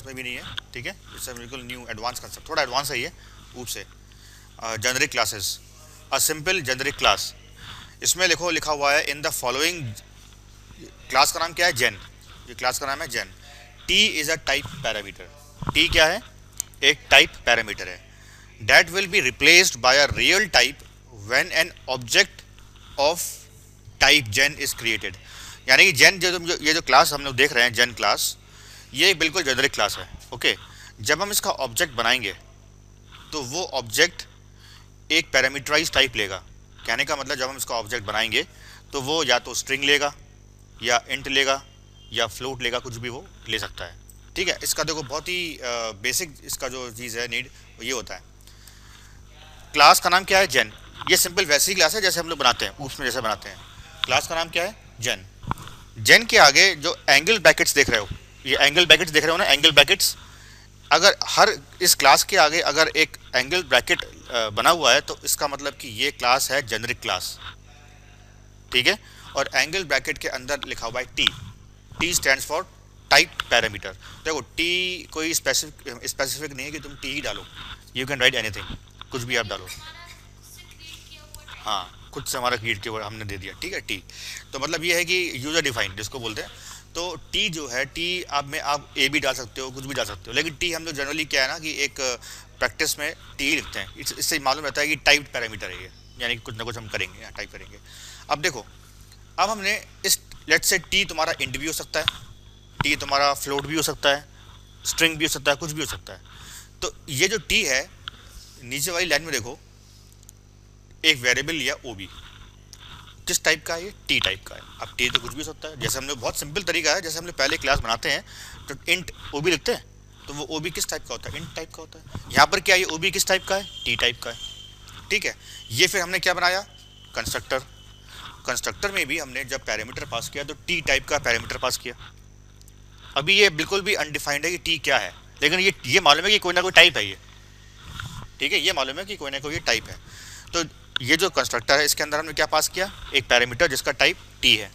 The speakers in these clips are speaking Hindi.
में भी नहीं है, ठीक है, इट्स बिल्कुल न्यू एडवांस कंसेप्ट, थोड़ा एडवांस है ये ऊप से। Generic classes, a simple generic class, इसमें लिखा हुआ है इन द फॉलोइंग, क्लास का नाम क्या है, जेन, ये क्लास का नाम है Gen. T is a type parameter, T क्या है, एक टाइप पैरामीटर है, that will be replaced by a real type when an object of type Gen is created. यानी कि जेन ये जो क्लास हम लोग देख रहे हैं, जेन क्लास, ये एक बिल्कुल जेनरिक क्लास है, ओके। जब हम इसका ऑब्जेक्ट बनाएंगे तो वो ऑब्जेक्ट एक पैरामीटराइज टाइप लेगा। कहने का मतलब जब हम इसका ऑब्जेक्ट बनाएंगे तो वो या तो स्ट्रिंग लेगा या इंट लेगा या फ्लोट लेगा, कुछ भी वो ले सकता है, ठीक है। इसका देखो बहुत ही बेसिक इसका जो चीज़ है नीड, ये होता है। क्लास का नाम क्या है, जेन। ये सिंपल वैसी क्लास है जैसे हम लोग बनाते हैं, ऊप्स में जैसे बनाते हैं। क्लास का नाम क्या है, जेन। जेन के आगे जो एंगल ब्रैकेट्स देख रहे हो, ये एंगल ब्रैकेट्स देख रहे हो ना, एंगल ब्रैकेट्स, अगर हर इस क्लास के आगे अगर एक एंगल ब्रैकेट बना हुआ है तो इसका मतलब कि ये क्लास है जेनरिक क्लास, ठीक है। और एंगल ब्रैकेट के अंदर लिखा हुआ है T, T stands for type parameter. देखो टी कोई स्पेसिफिक नहीं है कि तुम टी ही डालो, यू कैन राइट एनीथिंग, कुछ भी आप डालो। हाँ, खुद से हमारा क्रिएट किया हमने दे दिया, ठीक है, टी। तो मतलब ये है कि यूजर डिफाइंड जिसको बोलते हैं। तो टी जो है, टी आप ए भी डाल सकते हो, कुछ भी डाल सकते हो, लेकिन टी हम लोग जनरली क्या है ना कि एक प्रैक्टिस में टी ही लिखते हैं, इससे मालूम रहता है कि टाइप पैरामीटर है ये, यानी कि कुछ ना कुछ हम करेंगे या टाइप करेंगे। अब देखो, अब हमने इस, लेट्स से टी तुम्हारा इंट भी हो सकता है, टी तुम्हारा फ्लोट भी हो सकता है, स्ट्रिंग भी हो सकता है, कुछ भी हो सकता है। तो ये जो टी है, नीचे वाली लाइन में देखो, एक वेरिएबल लिया ओ बी, किस टाइप का है ये, टी टाइप का है। अब टी तो कुछ भी हो सकता है, जैसे हमने बहुत सिंपल तरीका है, जैसे हमने पहले क्लास बनाते हैं तो इंट ओ बी लिखते हैं, तो वो ओ बी किस टाइप का होता है, इंट टाइप का होता है। यहाँ पर क्या, ये ओ बी किस टाइप का है, टी टाइप का है, ठीक है। ये फिर हमने क्या बनाया, कंस्ट्रक्टर। कंस्ट्रक्टर में भी हमने जब पैरामीटर पास किया तो टी टाइप का पैरामीटर पास किया। अभी ये बिल्कुल भी अनडिफाइंड है कि टी क्या है, लेकिन ये मालूम है कि कोई ना कोई टाइप है ये, ठीक है, ये मालूम है कि कोई ना कोई टाइप है। तो ये जो कंस्ट्रक्टर है इसके अंदर हमने क्या पास किया, एक पैरामीटर जिसका टाइप टी है।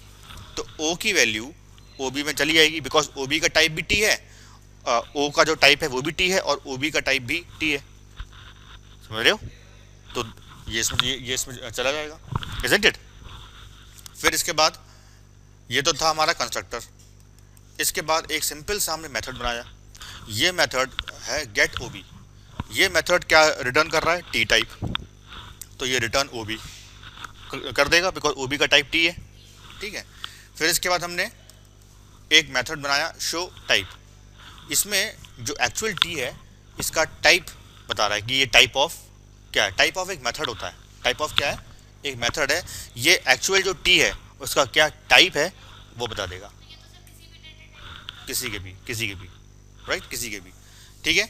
तो ओ की वैल्यू ओ बी में चली जाएगी, बिकॉज ओ बी का टाइप भी टी है, ओ का जो टाइप है वो भी टी है, और ओ बी का टाइप भी टी है, समझ रहे हो। तो ये इसमें चला जाएगा, इजंट इट। फिर इसके बाद ये तो था हमारा कंस्ट्रक्टर। इसके बाद एक सिंपल सा हमने मेथड बनाया, ये मेथड है गेट ओ बी। ये मेथड क्या रिटर्न कर रहा है, टी टाइप, तो ये रिटर्न ओ बी कर देगा बिकॉज ओ बी का टाइप टी है, ठीक है। फिर इसके बाद हमने एक मेथड बनाया शो टाइप। इसमें जो एक्चुअल टी है इसका टाइप बता रहा है कि ये टाइप ऑफ क्या है, टाइप ऑफ एक मेथड होता है, टाइप ऑफ क्या है, एक मेथड है। ये एक्चुअल जो टी है उसका क्या टाइप है वो बता देगा, किसी के भी, राइट, किसी के भी, ठीक है।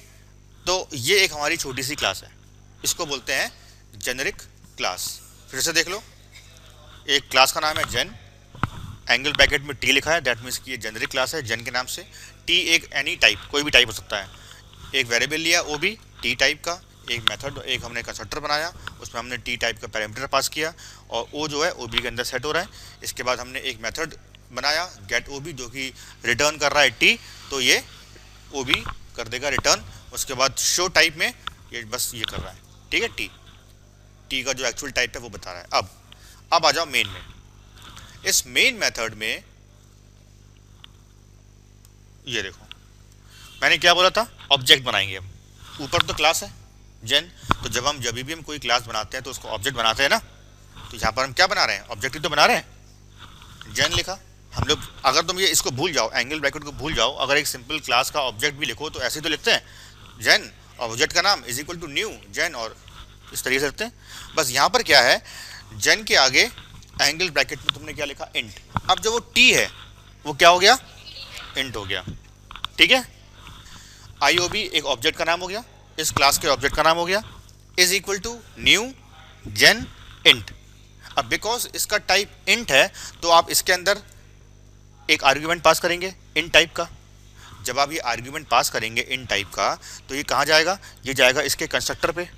तो ये एक हमारी छोटी सी क्लास है, इसको बोलते हैं जेनरिक क्लास। फिर से देख लो, एक क्लास का नाम है जेन, एंगल ब्रैकेट में टी लिखा है, दैट मीन्स कि ये जेनरिक क्लास है जेन के नाम से। टी एक एनी टाइप, कोई भी टाइप हो सकता है। एक वेरिएबल लिया ओ बी टी टाइप का, एक मेथड, एक हमने कंस्ट्रक्टर बनाया, उसमें हमने टी टाइप का पैरामीटर पास किया, और ओ जो है ओ बी के अंदर सेट हो रहा है। इसके बाद हमने एक मेथड बनाया गेट ओ बी, जो कि रिटर्न कर रहा है टी, तो ये ओ बी कर देगा रिटर्न। उसके बाद शो टाइप में ये बस ये कर रहा है, ठीक है, टी का जो एक्चुअल टाइप है वो बता रहा है। अब आ जाओ मेन में। इस मेन मेथड में ये देखो, मैंने क्या बोला था, ऑब्जेक्ट बनाएंगे हम। ऊपर तो क्लास है जेन, तो जब भी हम कोई क्लास बनाते हैं तो उसको ऑब्जेक्ट बनाते हैं ना, तो यहाँ पर हम क्या बना रहे हैं, ऑब्जेक्ट ही तो बना रहे हैं। जेन लिखा हम लोग, अगर तुम ये इसको भूल जाओ, एंगल ब्रैकेट को भूल जाओ, अगर एक सिंपल क्लास का ऑब्जेक्ट भी लिखो तो ऐसे ही तो लिखते हैं, जेन ऑब्जेक्ट का नाम is equal to new Gen, और इस तरीके से लिखते हैं। बस यहाँ पर क्या है, जेन के आगे एंगल ब्रैकेट में तुमने क्या लिखा, इंट। अब जो वो टी है वो क्या हो गया, इंट हो गया, ठीक है। आईओबी एक ऑब्जेक्ट का नाम हो गया, इस क्लास के ऑब्जेक्ट का नाम हो गया, is equal to new Gen int. अब बिकॉज इसका टाइप इंट है तो आप इसके अंदर एक आर्ग्यूमेंट पास करेंगे इन टाइप का। जब आप ये आर्ग्यूमेंट पास करेंगे इन टाइप का तो ये कहाँ जाएगा, ये जाएगा इसके कंस्ट्रक्टर पे।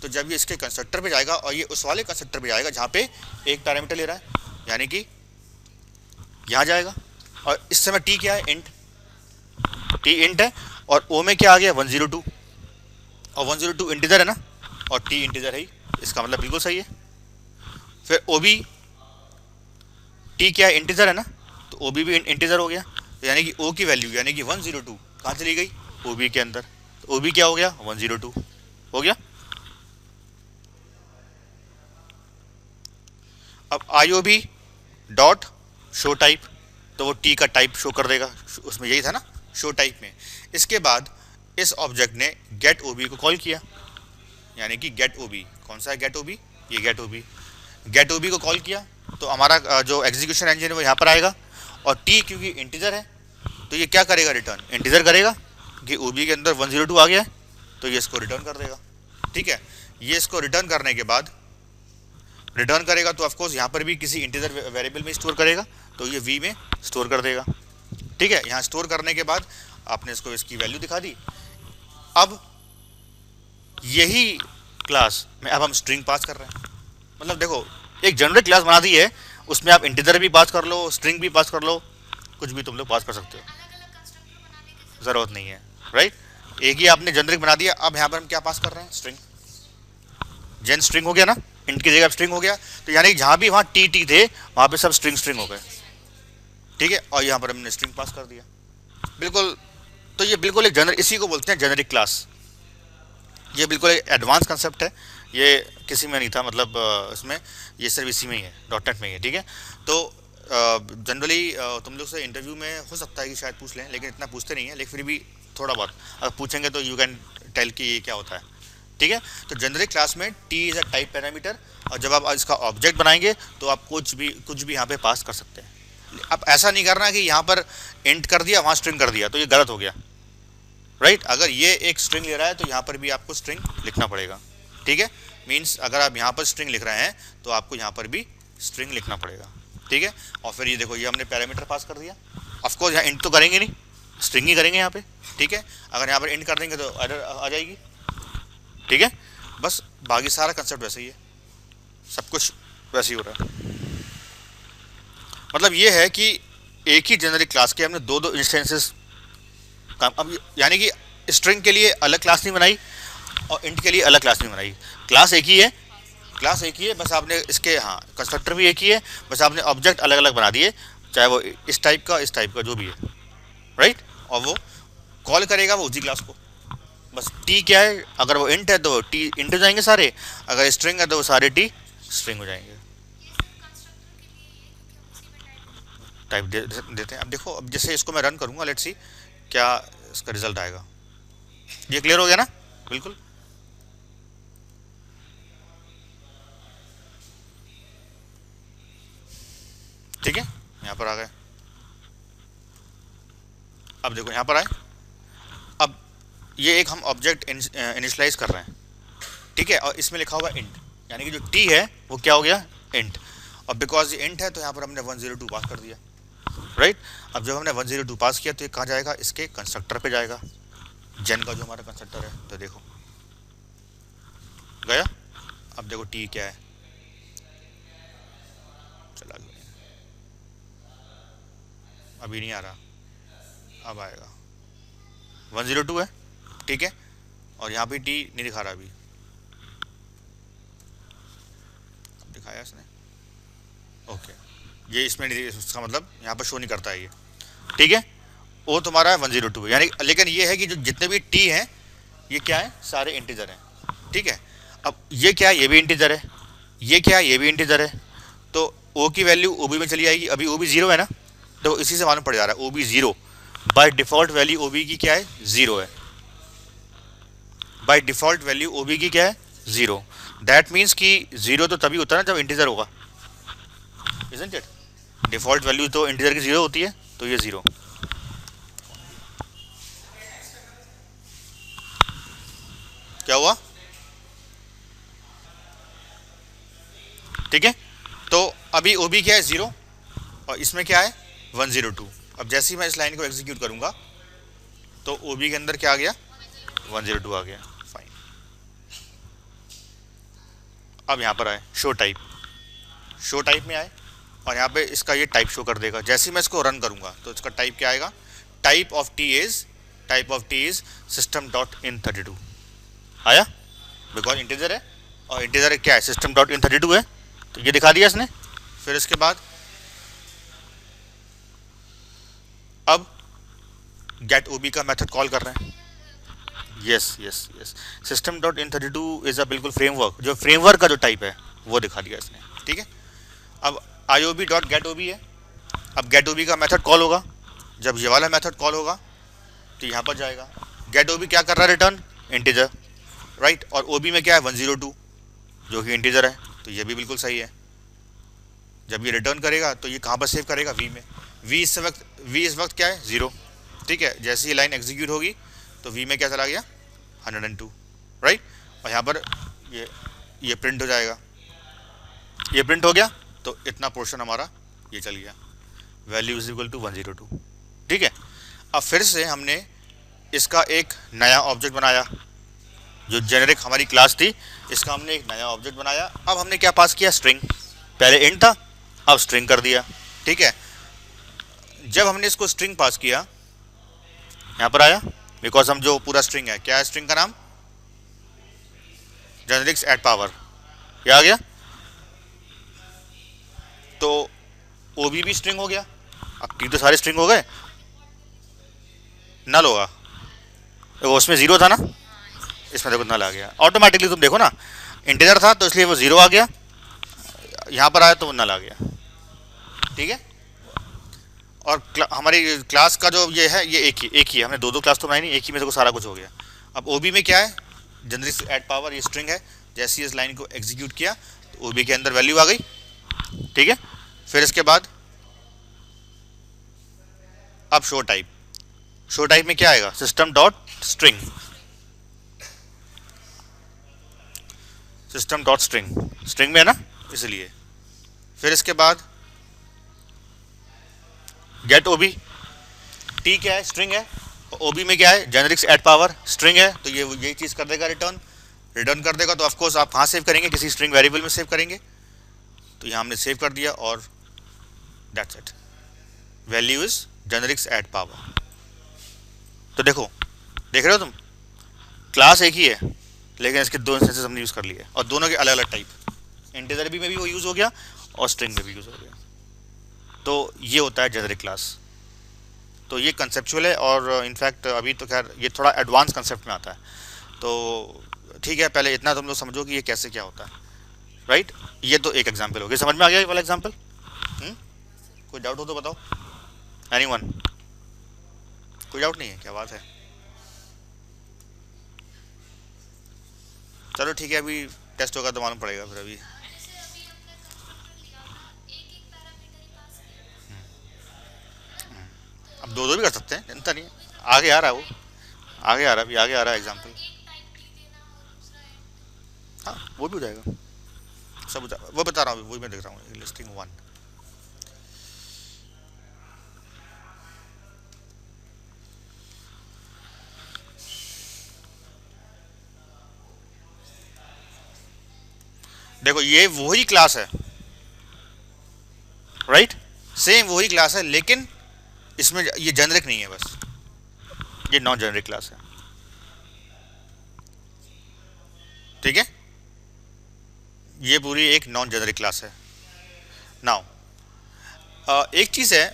तो जब ये इसके कंस्ट्रक्टर पे जाएगा और ये उस वाले कंस्ट्रक्टर पे जाएगा जहाँ पे एक पैरामीटर ले रहा है, यानी कि यहाँ जाएगा। और इस समय टी क्या है, इंट, टी इंट है। और ओ में क्या आ गया 102, और 102 इंटीजर है ना, और टी इंटीजर है ही, इसका मतलब बिल्कुल सही है। फिर ओ बी, टी क्या है इंटीजर है ना, तो ओ बी भी इंटीजर हो गया, तो यानी कि ओ की वैल्यू यानी कि 102 कहाँ चली गई, ओ बी के अंदर, तो ओ बी क्या हो गया 102 हो गया। अब I O B dot show type, तो वो टी का टाइप शो कर देगा, उसमें यही था ना शो टाइप में। इसके बाद इस ऑब्जेक्ट ने गेट ओ बी को कॉल किया, यानी कि गेट ओ बी, कौन सा है गेट ओ बी, ये get O B, get O B को कॉल किया तो हमारा जो एग्जीक्यूशन इंजन है वो यहाँ पर आएगा, और टी क्योंकि इंटीजर है तो ये क्या करेगा, रिटर्न इंटीजर करेगा कि ओ बी के अंदर 102 आ गया है, तो ये इसको रिटर्न कर देगा। ठीक है, ये इसको रिटर्न करने के बाद रिटर्न करेगा तो ऑफकोर्स यहाँ पर भी किसी इंटीजर वेरिएबल में स्टोर करेगा, तो ये वी में स्टोर कर देगा। ठीक है, यहाँ स्टोर करने के बाद आपने इसको इसकी वैल्यू दिखा दी। अब यही क्लास में अब हम स्ट्रिंग पास कर रहे हैं, मतलब देखो एक जनरल क्लास बना दी है, उसमें आप इंटीजर भी पास कर लो, स्ट्रिंग भी पास कर लो, कुछ भी तुम लोग पास कर सकते हो, ज़रूरत नहीं है, राइट। एक ही आपने जनरिक बना दिया। अब यहाँ पर हम क्या पास कर रहे हैं, स्ट्रिंग, जेन स्ट्रिंग हो गया ना, इंट की जगह स्ट्रिंग हो गया, तो यानी जहाँ भी वहाँ टी टी थे वहाँ पे सब स्ट्रिंग स्ट्रिंग हो गए। ठीक है, और यहाँ पर हमने स्ट्रिंग पास कर दिया, बिल्कुल। तो ये बिल्कुल एक जनर, इसी को बोलते हैं जेनरिक क्लास। ये बिल्कुल एक एडवांस कंसेप्ट है, ये किसी में नहीं था, मतलब इसमें ये सिर्फ इसी में ही है, डॉट नेट में ही है। ठीक है, तो जनरली तुम लोग से इंटरव्यू में हो सकता है कि शायद पूछ लें, लेकिन इतना पूछते नहीं है, लेकिन फिर भी थोड़ा बहुत अगर पूछेंगे तो यू कैन टेल कि ये क्या होता है। ठीक है, तो जेनरिक क्लास में T is a type parameter, और जब आप इसका ऑब्जेक्ट बनाएंगे तो आप कुछ भी यहाँ पे पास कर सकते हैं। अब ऐसा नहीं करना कि यहाँ पर इंट कर दिया वहाँ स्ट्रिंग कर दिया, तो ये गलत हो गया, राइट। अगर ये एक स्ट्रिंग ले रहा है तो यहाँ पर भी आपको स्ट्रिंग लिखना पड़ेगा। ठीक है, मीन्स अगर आप यहाँ पर स्ट्रिंग लिख रहे हैं तो आपको यहाँ पर भी स्ट्रिंग लिखना पड़ेगा। ठीक है, और फिर ये देखो ये हमने पैरामीटर पास कर दिया, ऑफकोर्स यहाँ इंट तो करेंगे नहीं, स्ट्रिंग ही करेंगे यहाँ पे। ठीक है, अगर यहाँ पर इंट कर देंगे तो एरर आ जाएगी। ठीक है, बस बाकी सारा कंसेप्ट वैसे ही है, सब कुछ वैसे ही हो रहा है। मतलब ये है कि एक ही जेनरिक क्लास के हमने दो दो इंस्टेंसेस, अब यानी कि स्ट्रिंग के लिए अलग क्लास नहीं बनाई और इंट के लिए अलग क्लास नहीं बनाई, क्लास एक ही है, क्लास एक ही है, बस आपने इसके हाँ कंस्ट्रक्टर भी एक ही है, बस आपने ऑब्जेक्ट अलग अलग बना दिए, चाहे वो इस टाइप का जो भी है, राइट। और वो कॉल करेगा वो उसी क्लास को, बस टी क्या है, अगर वो इंट है तो टी इंट हो जाएंगे सारे, अगर स्ट्रिंग है तो वो सारे टी स्ट्रिंग हो जाएंगे। टाइप देते हैं। अब देखो, अब जैसे इसको मैं रन करूँगा, लेट्स सी क्या इसका रिजल्ट आएगा। ये क्लियर हो गया ना, बिल्कुल। ठीक है, यहाँ पर आ गए। अब देखो यहाँ पर आए, अब ये एक हम ऑब्जेक्ट इनिशियलाइज कर रहे हैं। ठीक है, और इसमें लिखा हुआ इंट, यानी कि जो टी है वो क्या हो गया इंट, और बिकॉज ये इंट है तो यहाँ पर हमने 102 पास कर दिया, राइट। अब जब हमने 102 पास किया तो ये कहाँ जाएगा, इसके कंस्ट्रक्टर पे जाएगा, जेन का जो हमारा कंस्ट्रक्टर है, तो देखो गया। अब देखो टी क्या है, चला गया, अभी नहीं आ रहा, अब आएगा, 102 है। ठीक है, और यहाँ पे टी नहीं दिखा रहा, अभी अब दिखाया इसने, ओके, ये इसमें नहीं, उसका मतलब यहाँ पर शो नहीं करता है ये। ठीक है, वो तुम्हारा 102 है, यानी लेकिन ये है कि जो जितने भी टी हैं ये क्या है, सारे इंटीजर हैं। ठीक है, अब ये क्या है, ये भी इंटीजर है, ये क्या है, ये भी इंटीजर है, तो ओ की वैल्यू ओ बी में चली आएगी, अभी ओ बी जीरो है ना, तो इसी से मालूम पड़ जा रहा है O B zero, by default value O B की क्या है, जीरो है, by default value O B की क्या है, जीरो। दैट मीन्स कि जीरो तो तभी होता है ना जब इंटीजर होगा, इजंट इट, डिफॉल्ट वैल्यू तो इंटीजर की जीरो होती है, तो ये जीरो। क्या हुआ, ठीक है, तो अभी ओ बी क्या है, जीरो, और इसमें क्या है 102। अब जैसे ही मैं इस लाइन को एग्जीक्यूट करूंगा तो ओ बी के अंदर क्या आ गया, 102 आ गया, फाइन। अब यहाँ पर आए शो टाइप, शो टाइप में आए, और यहाँ पे इसका ये टाइप शो कर देगा। जैसे ही मैं इसको रन करूंगा तो इसका टाइप क्या आएगा, type of T is type of T is system dot in 32 आया, बिकॉज इंटीजर है और इंटीजर क्या है, सिस्टम डॉट इन 32 है, तो ये दिखा दिया इसने। फिर इसके बाद अब गेट ओबी का मेथड कॉल कर रहे हैं। Yes yes yes, system dot in 32 is a बिल्कुल फ्रेमवर्क, जो फ्रेमवर्क का जो टाइप है वो दिखा दिया इसने, ठीक है। अब I O B dot get O B है, अब गेट ओ बी का मेथड कॉल होगा, जब ये वाला मेथड कॉल होगा तो यहाँ पर जाएगा, गेट ओ बी क्या कर रहा है, रिटर्न इंटीजर, राइट, और ओ बी में क्या है 102 जो कि इंटीजर है, तो ये भी बिल्कुल सही है। जब ये रिटर्न करेगा तो ये कहाँ पर सेव करेगा, वी में, वी इस वक्त क्या है 0, ठीक है। जैसे ये लाइन एग्जीक्यूट होगी तो वी में क्या चला गया 102, राइट, और यहाँ पर ये प्रिंट हो जाएगा, ये प्रिंट हो गया तो इतना पोर्शन हमारा ये चल गया, वैल्यू इज इक्वल टू 102, ठीक है। अब फिर से हमने इसका एक नया ऑब्जेक्ट बनाया, जो जेनेरिक हमारी क्लास थी इसका हमने एक नया ऑब्जेक्ट बनाया। अब हमने क्या पास किया, स्ट्रिंग, पहले इंट था अब स्ट्रिंग कर दिया, ठीक है। जब हमने इसको स्ट्रिंग पास किया यहाँ पर आया, बिकॉज हम जो पूरा स्ट्रिंग है, क्या है स्ट्रिंग का नाम, जेनेरिक्स एट पावर, क्या आ गया, तो ओ बी भी स्ट्रिंग हो गया। अब टी तो सारे स्ट्रिंग हो गए, नल होगा, तो उसमें 0 था ना, इसमें देखो नल आ गया ऑटोमेटिकली, तुम देखो ना इंटीजर था तो इसलिए वो 0 आ गया, यहाँ पर आया तो वो नल आ गया, ठीक है। और हमारी क्लास का जो ये है ये एक ही है, हमने दो क्लास तो बनाई नहीं, एक ही में देखो सारा कुछ हो गया। अब ओ बी में क्या है, जेनेरिक्स एट पावर, ये स्ट्रिंग है, जैसे इस लाइन को एग्जीक्यूट किया तो ओ बी के अंदर वैल्यू आ गई, ठीक है। फिर इसके बाद अब शो टाइप में क्या आएगा, system dot string, system dot string में है ना इसलिए। फिर इसके बाद गेट ओबी, टी क्या है, स्ट्रिंग है, ओबी में क्या है, जेनेरिक्स एट पावर, स्ट्रिंग है, तो ये यही चीज़ कर देगा, रिटर्न कर देगा। तो ऑफकोर्स आप कहाँ सेव करेंगे, किसी स्ट्रिंग वेरिएबल में सेव करेंगे, तो यहाँ हमने सेव कर दिया और that's it, value is generics at power. तो देखो, देख रहे हो तुम, क्लास एक ही है लेकिन इसके दो इंस्टेंसेस हमने यूज़ कर लिए और दोनों के अलग अलग टाइप, इंटीजर भी में भी वो यूज़ हो गया और स्ट्रिंग में भी यूज़ हो गया। तो ये होता है जेनेरिक क्लास। तो ये कंसेप्चुअल है और इनफैक्ट अभी तो खैर ये थोड़ा एडवांस कंसेप्ट में आता है, तो ठीक है, पहले इतना तुम लोग समझो कि ये कैसे क्या होता है, राइट। ये तो एक एग्जाम्पल हो गया, समझ में आ गया ये वाला एग्जाम्पल, कोई डाउट हो तो बताओ, एनीवन, कोई डाउट नहीं है, क्या बात है, चलो ठीक है, अभी टेस्ट होगा तो मालूम पड़ेगा फिर। अभी अब दो भी कर सकते हैं, चिंता नहीं है, आगे आ रहा है वो, आगे आ रहा है, अभी आगे आ रहा है एग्जाम्पल, हाँ वो भी हो जाएगा, सब वो बता रहा हूँ, वही मैं देख रहा हूँ, लिस्टिंग 1। देखो ये वही क्लास है, राइट, सेम वही क्लास है, लेकिन इसमें ये जेनेरिक नहीं है, बस ये नॉन जेनेरिक क्लास है, ठीक है, ये पूरी एक नॉन जेनेरिक क्लास है। नाउ एक चीज़ है,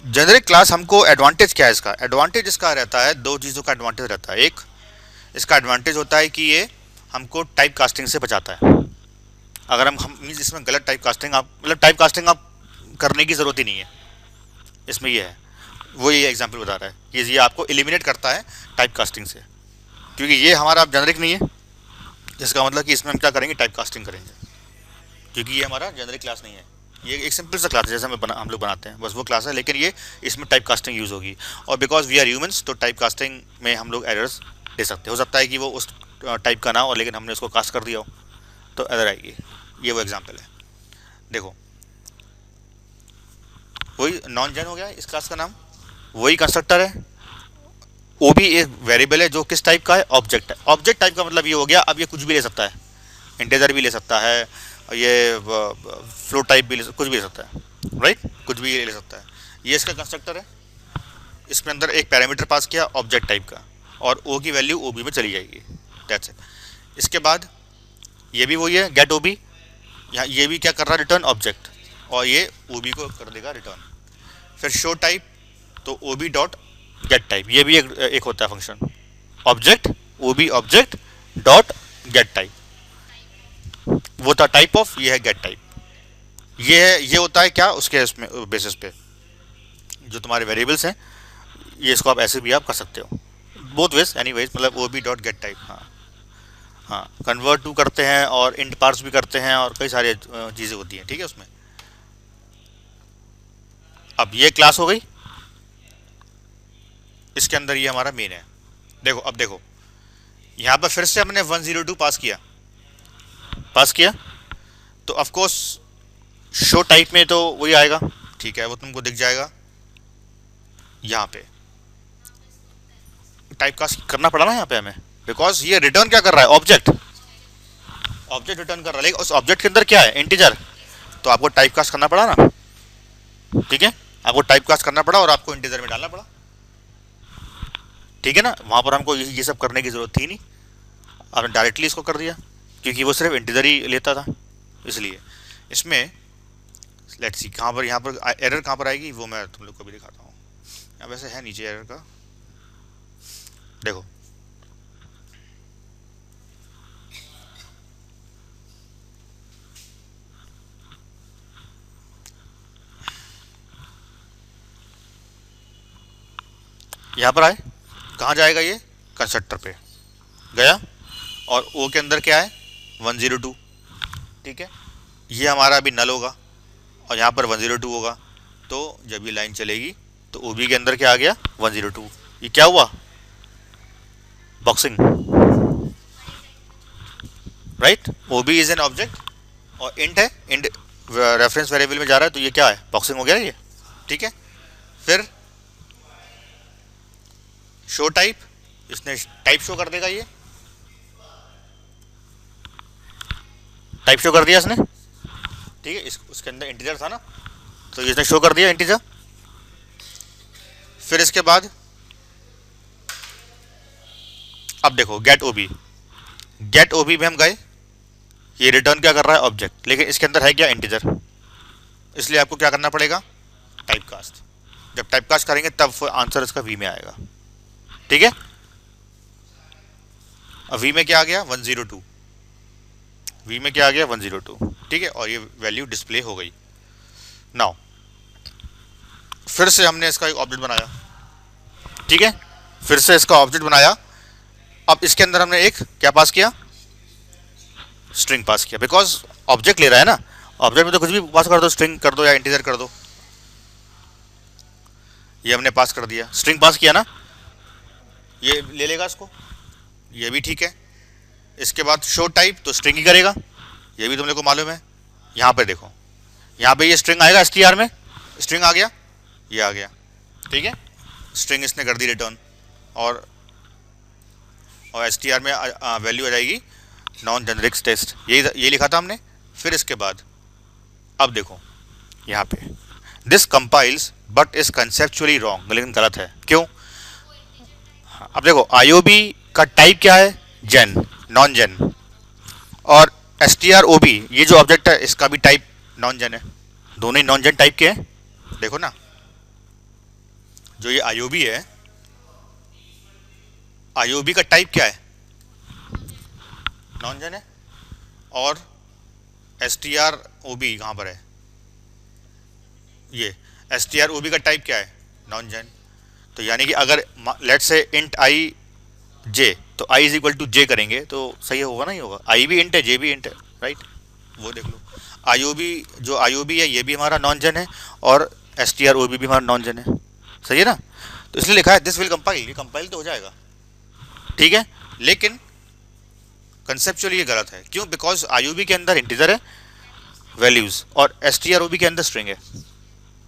जेनेरिक क्लास हमको एडवांटेज क्या है इसका, एडवांटेज इसका रहता है, दो चीज़ों का एडवांटेज रहता है। एक इसका एडवांटेज होता है कि ये हमको टाइप कास्टिंग से बचाता है। अगर हम मीन्स इसमें गलत टाइप कास्टिंग, आप मतलब टाइप कास्टिंग आप करने की ज़रूरत ही नहीं है, इसमें ये है, वो ये एग्जांपल बता रहा है कि ये आपको एलिमिनेट करता है टाइप कास्टिंग से, क्योंकि ये हमारा अब जेनेरिक नहीं है, जिसका मतलब कि इसमें हम क्या करेंगे, टाइप कास्टिंग करेंगे, क्योंकि ये हमारा जेनेरिक क्लास नहीं है, ये एक सिंपल सा क्लास है जैसे हम लोग बनाते हैं, बस वो क्लास है, लेकिन ये इसमें टाइप कास्टिंग यूज़ होगी। और बिकॉज वी आर ह्यूमंस, तो टाइप कास्टिंग में हम लोग एरर्स दे सकते, हो सकता है कि वो उस टाइप का ना हो लेकिन हमने उसको कास्ट कर दिया हो तो एरर आएगी। ये वो एग्जाम्पल है, देखो वही नॉन जेन हो गया इस क्लास का नाम, वही कंस्ट्रक्टर है, वो भी एक वेरिएबल है जो किस टाइप का है, ऑब्जेक्ट है। ऑब्जेक्ट टाइप का मतलब ये हो गया, अब ये कुछ भी ले सकता है, इंटीजर भी ले सकता है, ये फ्लोट टाइप भी कुछ भी ले सकता है, राइट, कुछ भी ले सकता है। ये इसका कंस्ट्रक्टर है, इसमें अंदर एक पैरामीटर पास किया ऑब्जेक्ट टाइप का, और ओ की वैल्यू ओ बी में चली जाएगी, दैट्स इट। इसके बाद ये भी वही है, गेट ओ बी, यहाँ ये भी क्या कर रहा है, रिटर्न ऑब्जेक्ट, और ये ओ बी को कर देगा रिटर्न। फिर शो टाइप, तो O B dot get type, ये भी एक होता है function, object O B object dot get type, वो था टाइप ऑफ, ये है गेट टाइप। ये है, ये होता है क्या उसके इसमें बेसिस पे जो तुम्हारे वेरिएबल्स हैं, ये इसको आप ऐसे भी आप कर सकते हो, बोथ वेज एनी वेज, मतलब O B dot get type. हाँ हाँ, कन्वर्ट टू करते हैं और इंट पार्स भी करते हैं और कई सारी चीज़ें होती हैं, ठीक है उसमें। अब ये क्लास हो गई, इसके अंदर ये हमारा मेन है। देखो अब देखो, यहाँ पर फिर से हमने 102 पास किया, तो ऑफ कोर्स शो टाइप में तो वही आएगा, ठीक है, वो तुमको दिख जाएगा। यहाँ पे टाइप कास्ट करना पड़ा ना यहाँ पे हमें, बिकॉज ये रिटर्न क्या कर रहा है, ऑब्जेक्ट रिटर्न कर रहा है, लेकिन उस ऑब्जेक्ट के अंदर क्या है, इंटीजर, तो आपको टाइप कास्ट करना पड़ा ना, ठीक है, आपको टाइप कास्ट करना पड़ा और आपको इंटीजर में डालना पड़ा, ठीक है ना। वहाँ पर हमको ये सब करने की जरूरत थी नहीं, आपने डायरेक्टली इसको कर दिया, क्योंकि वो सिर्फ इंटीजर ही लेता था। इसलिए इसमें लेट्स सी कहाँ पर, यहाँ पर एरर कहाँ पर आएगी वो मैं तुम लोग को भी दिखाता हूँ। यहाँ वैसे है नीचे एरर का, देखो यहाँ पर आए, कहाँ जाएगा ये, कंस्ट्रक्टर पे गया, और ओ के अंदर क्या है 102, ठीक है, ये हमारा अभी नल होगा और यहाँ पर 102 होगा, तो जब ये लाइन चलेगी तो ओ बी के अंदर क्या आ गया 102, ये क्या हुआ, boxing, right. O B is an object और इंट है, इंट रेफरेंस वेरिएबल में जा रहा है, तो ये क्या है, बॉक्सिंग हो गया ये, ठीक है। फिर शो टाइप, इसने टाइप शो कर देगा, ये टाइप शो कर दिया इसने, ठीक है, उसके अंदर इंटीजर था ना, तो इसने शो कर दिया इंटीजर। फिर इसके बाद अब देखो गेट ओ बी में हम गए, ये रिटर्न क्या कर रहा है, ऑब्जेक्ट, लेकिन इसके अंदर है क्या, इंटीजर, इसलिए आपको क्या करना पड़ेगा, टाइप कास्ट। जब टाइप कास्ट करेंगे तब आंसर इसका वी में आएगा, ठीक है। अब वी में क्या आ गया 102, वी में क्या आ गया 102, ठीक है, और ये वैल्यू डिस्प्ले हो गई। नाउ फिर से हमने इसका एक ऑब्जेक्ट बनाया, ठीक है, फिर से इसका ऑब्जेक्ट बनाया। अब इसके अंदर हमने एक क्या पास किया, स्ट्रिंग पास किया, बिकॉज ऑब्जेक्ट ले रहा है ना, ऑब्जेक्ट में तो कुछ भी पास कर दो, स्ट्रिंग कर दो या इंटीजर कर दो, ये हमने पास कर दिया, स्ट्रिंग पास किया ना, ये ले लेगा इसको, ये भी ठीक है। इसके बाद शो टाइप, तो स्ट्रिंग ही करेगा, ये भी तुम लोग को मालूम है। यहाँ पे देखो, यहाँ पे ये स्ट्रिंग आएगा, str में स्ट्रिंग आ गया, ये आ गया, ठीक है, स्ट्रिंग इसने कर दी रिटर्न, और str में वैल्यू आ जाएगी नॉन जेनरिक टेस्ट, ये लिखा था हमने। फिर इसके बाद अब देखो यहाँ पे this compiles but is conceptually wrong, लेकिन गलत है, क्यों। अब देखो IOB का टाइप क्या है, जेन, नॉन जेन, और strOB ये जो ऑब्जेक्ट है इसका भी टाइप नॉन जेन है, दोनों ही नॉन जेन टाइप के हैं। देखो ना, जो ये IOB है, IOB का टाइप क्या है, नॉन जेन है, और strOB कहाँ पर है, ये strOB का टाइप क्या है, नॉन जेन। तो यानी कि अगर लेट्स से इंट आई जे, तो आई इज इक्वल टू जे करेंगे तो सही होगा ना, ही होगा, आई भी इंट है जे भी इंट है, राइट, वो देख लो। जो IOB है ये भी हमारा नॉन जेन है, और strOB भी हमारा नॉन जेन है, सही है ना। तो इसलिए लिखा है दिस विल कंपाइल, ये कंपाइल तो हो जाएगा, ठीक है, लेकिन कंसेप्चुअली ये गलत है, क्यों, बिकॉज IOB के अंदर इंटीजर है वैल्यूज और strOB के अंदर स्ट्रिंग है,